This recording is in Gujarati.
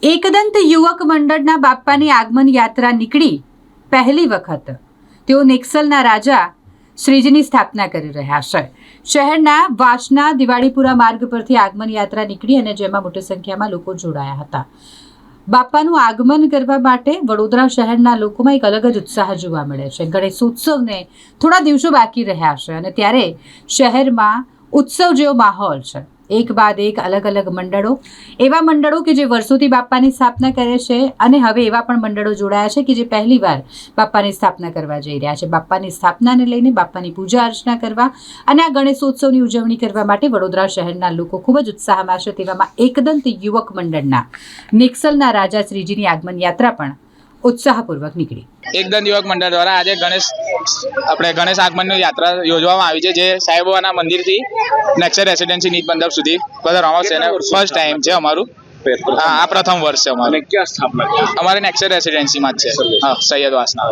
એકદંત યુવક મંડળના બાપ્પાની આગમન યાત્રા નીકળી પહેલી વખત તેઓ નેક્સલના રાજા શ્રીજીની સ્થાપના કરી રહ્યા છે. શહેરના વાસના દિવાળીપુરા માર્ગ પરથી આગમન યાત્રા નીકળી અને જેમાં મોટી સંખ્યામાં લોકો જોડાયા હતા. બાપ્પાનું આગમન કરવા માટે વડોદરા શહેરના લોકોમાં એક અલગ જ ઉત્સાહ જોવા મળે છે. ગણેશોત્સવને થોડા દિવસો બાકી રહ્યા છે અને ત્યારે શહેરમાં ઉત્સવ જેવો માહોલ છે. એક બાદ એક અલગ અલગ મંડળો, એવા મંડળો કે જે વર્ષોથી બાપ્પાની સ્થાપના કરે છે અને હવે એવા પણ મંડળો જોડાયા છે કે જે પહેલીવાર બાપ્પાની સ્થાપના કરવા જઈ રહ્યા છે. બાપ્પાની સ્થાપનાને લઈને બાપ્પાની પૂજા અર્ચના કરવા અને આ ગણેશોત્સવની ઉજવણી કરવા માટે વડોદરા શહેરના લોકો ખૂબ જ ઉત્સાહમાં છે. તેવામાં એકદંત યુવક મંડળના નેક્સલના રાજા શ્રીજીની આગમન યાત્રા પણ ઉત્સાહપૂર્વક નીકળી. એકદંત યુવક મંડળ દ્વારા આજે ગણેશ આગમનની યાત્રા યોજવામાં આવી છે, જે સાંઈબાબાના મંદિરથી નેક્સલ રેસિડેન્સી નીચ મંડપ સુધી બધા રમસ છે. ફર્સ્ટ ટાઈમ છે અમારું, આ પ્રથમ વર્ષ છે અમારું. અમારે નેક્સલ રેસિડેન્સીમાં જ છે, સૈયદ વાસના.